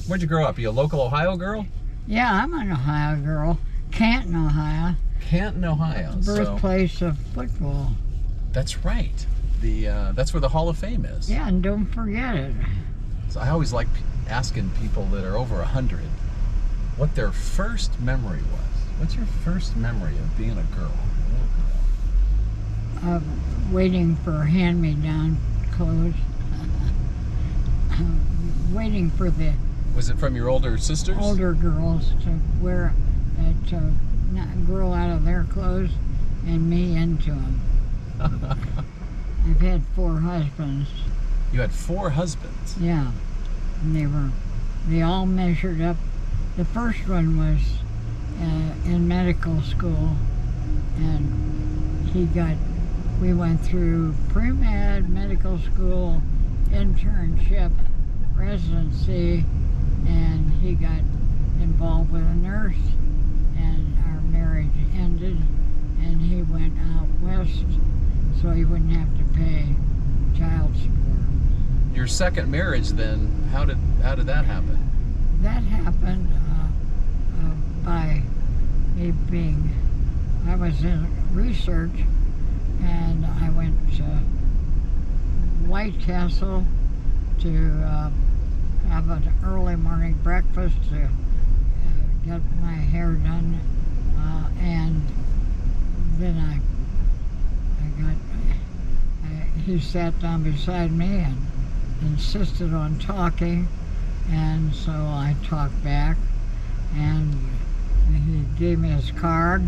Where'd you grow up? You a local Ohio girl? Yeah, I'm an Ohio girl. Canton, Ohio. Canton, Ohio. Birthplace of football. That's right. That's where the Hall of Fame is. Yeah, and don't forget it. So I always like asking people that are over 100 what their first memory was. What's your first memory of being a girl? Waiting for hand-me-down clothes. Waiting for the... Was it from your older sisters? Older girls to wear it, to not grow out of their clothes and me into them. I've had 4 husbands. You had 4 husbands? Yeah. And they all measured up. The first one was in medical school, and we went through pre-med, medical school, internship, residency, and he got involved with a nurse, and our marriage ended, and he went out west so he wouldn't have to pay child support. Your second marriage, then, how did that happen? That happened by me I was in research, and I went to White Castle to have an early morning breakfast to get my hair done, and then he sat down beside me and insisted on talking, and so I talked back, and he gave me his card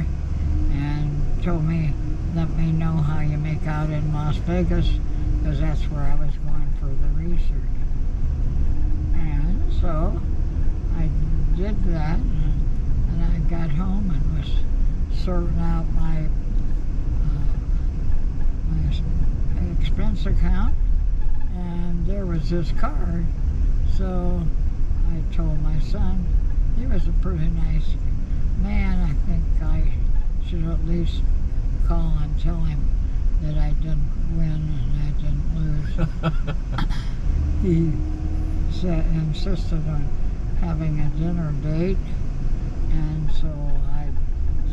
and told me, let me know how you make out in Las Vegas, because that's where I was going for the research. And so I did that, and I got home and was sorting out my expense account, and there was this card. So I told my son, he was a pretty nice man, I think I should at least call and tell him that I didn't win and I didn't lose. He insisted on having a dinner date, and so I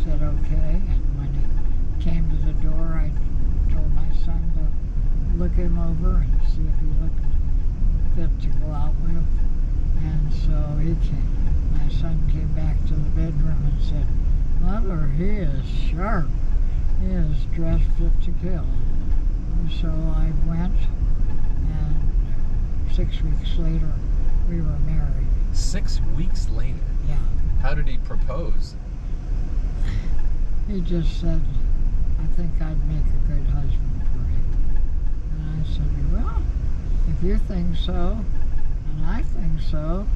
said okay, and when he came to the door, I told my son to look him over and see if he looked fit to go out with, and so my son came back to the bedroom and said, Mother, he is sharp. He is dressed fit to kill. So I went, and 6 weeks later, we were married. 6 weeks later? Yeah. How did he propose? He just said, I think I'd make a good husband for you. And I said, well, if you think so, and I think so,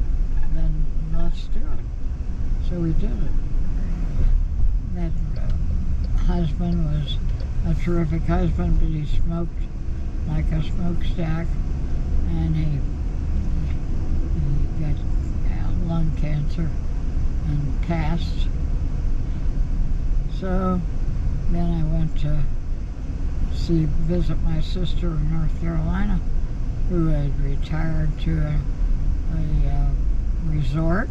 then let's do it. So we did it. That husband was a terrific husband, but he smoked like a smokestack, and he got lung cancer and passed. So then I went to visit my sister in North Carolina, who had retired to a resort,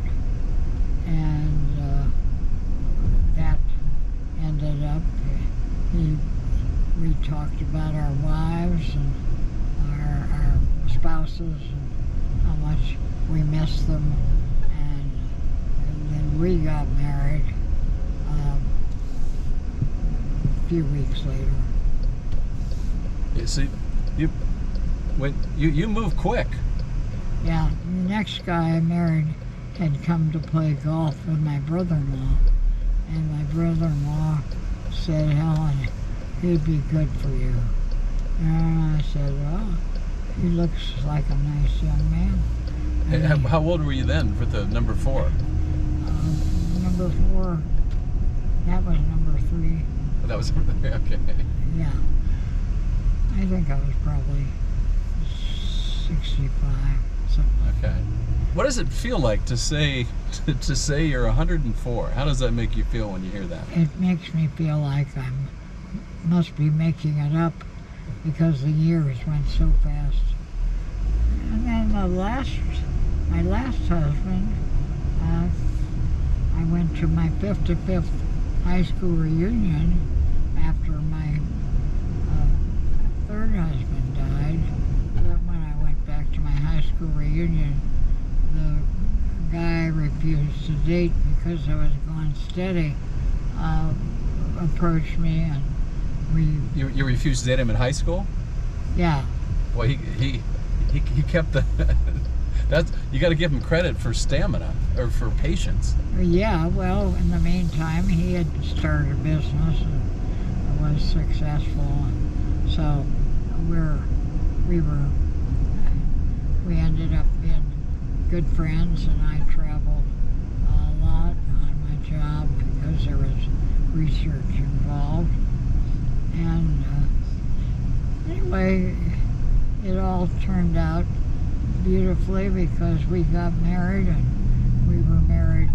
and that ended up, we talked about our wives and our spouses and how much we missed them, and then we got married a few weeks later. Yeah, see, you move quick. Yeah, the next guy I married had come to play golf with my brother-in-law, and my brother-in-law said, Helen, he'd be good for you. And I said, well, he looks like a nice young man. And how old were you then with the number 4? Number 4, that was number 3. That was, okay. Yeah. I think I was probably 65, something like that. Okay. What does it feel like to say you're 104? How does that make you feel when you hear that? It makes me feel like I must be making it up because the years went so fast. And then the last my last husband, I went to my 55th high school reunion after my third husband died. That when I went back to my high school reunion, the guy refused to date because I was going steady. Approached me, and You refused to date him in high school? yeah. Well, he kept the. That's, you got to give him credit for stamina or for patience. Yeah, well, in the meantime, he had started a business and was successful, and so we ended up being good friends, and I traveled a lot on my job because there was research involved. And anyway, it all turned out beautifully because we got married, and we were married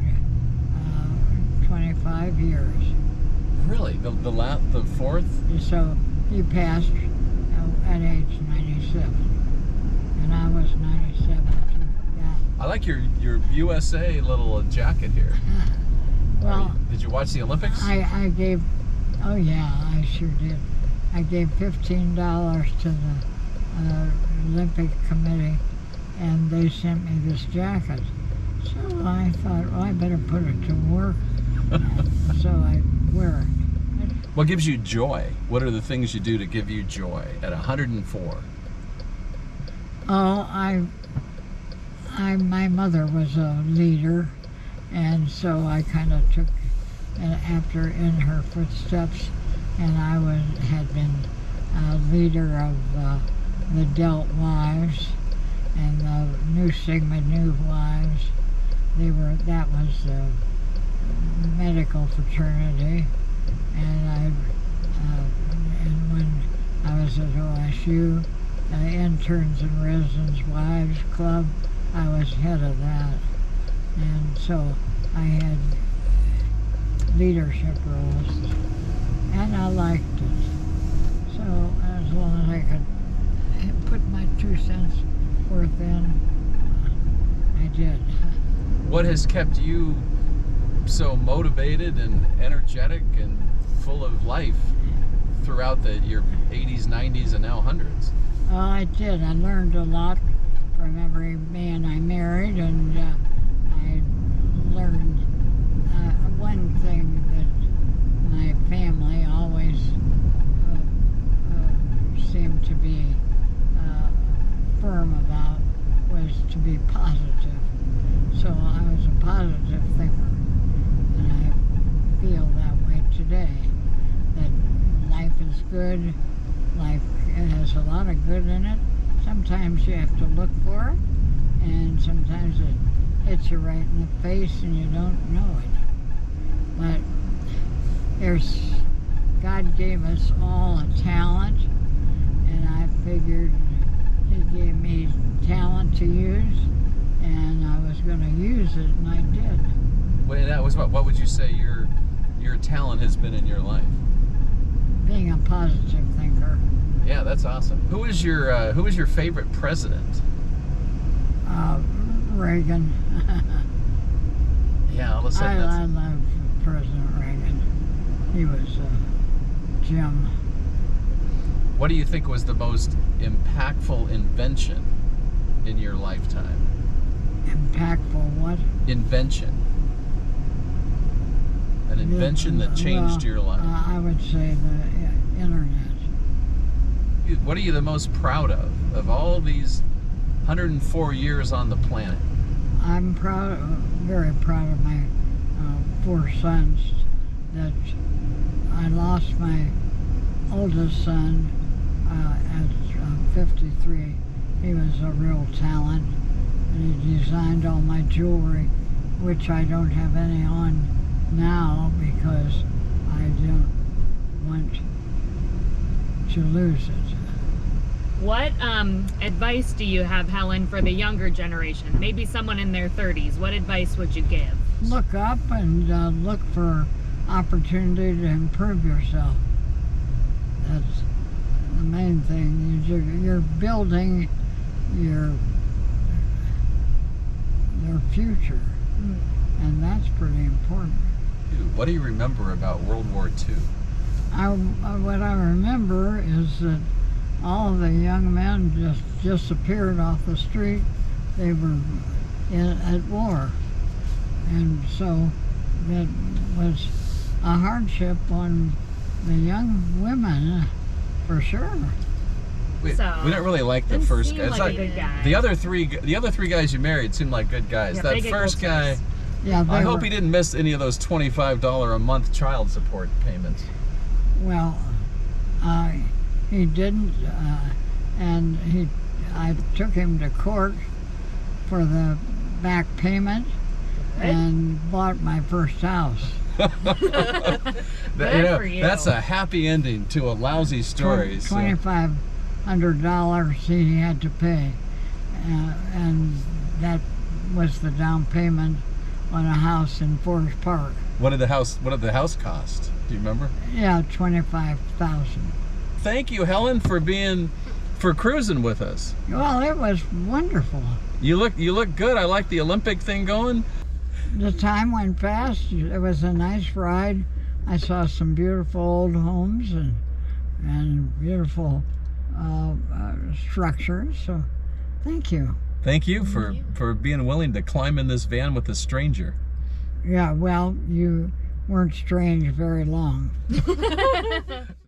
25 years. Really? The fourth? So he passed at age 97, and I was 97 too. Yeah. I like your USA little jacket here. Well, Did you watch the Olympics? I gave, oh yeah, I sure did. I gave $15 to the Olympic Committee, and they sent me this jacket. So I thought, well, I better put it to work. So I wear it. What gives you joy? What are the things you do to give you joy at 104? Oh, my mother was a leader, and so I kind of took after in her footsteps, and I had been a leader of the Delt Wives and the Nu Sigma Nu Wives. That was the medical fraternity, and when I was at OSU, Interns and Residents Wives Club, I was head of that, and so I had leadership roles, and I liked it. So as long as I could put my 2 cents worth in, I did. What has kept you so motivated and energetic and full of life throughout your 80s, 90s, and now 100s? Well, I did. I learned a lot from every man I married, and I learned one thing that my family always seemed to be firm about was to be positive. So I was a positive thinker, and I feel that way today, that life is good, life has a lot of good in it. Sometimes you have to look for it, and sometimes it hits you right in the face and you don't know it. But God gave us all a talent, and I figured He gave me talent to use, and I was going to use it, and I did. Wait, that was what would you say your talent has been in your life? Being a positive thinker. Yeah, that's awesome. Who is your favorite president? Reagan. Yeah, all of a sudden I love President Reagan. He was Jim. What do you think was the most impactful invention in your lifetime? Impactful what? Invention. An invention that changed your life. I would say the internet. What are you the most proud of all these 104 years on the planet? I'm very proud of my 4 sons. That I lost my oldest son at 53. He was a real talent, and he designed all my jewelry, which I don't have any on now because I don't want to lose it. What advice do you have, Helen, for the younger generation? Maybe someone in their 30s. What advice would you give? Look up and look for opportunity to improve yourself. That's the main thing. You're building their future. And that's pretty important. What do you remember about World War II? What I remember is that all of the young men just disappeared off the street. They were at war. And so that was a hardship on the young women, for sure. We don't really like the Didn't first seem guy. It's like a good guy. The other three guys you married seemed like good guys. Yeah, That they get first gold guy, stars. Yeah, I hope he didn't miss any of those $25 a month child support payments. Well, he didn't, and I took him to court for the back payment and bought my first house. Good for you. That's a happy ending to a lousy story. so- $2,500 he had to pay, and that was the down payment on a house in Forest Park. What did the house cost? Do you remember? Yeah, $25,000. Thank you, Helen, for cruising with us. Well, it was wonderful. You look good. I like the Olympic thing going. The time went fast. It was a nice ride. I saw some beautiful old homes and beautiful structures. So, thank you. Thank you for being willing to climb in this van with a stranger. Yeah, well, you weren't strange very long.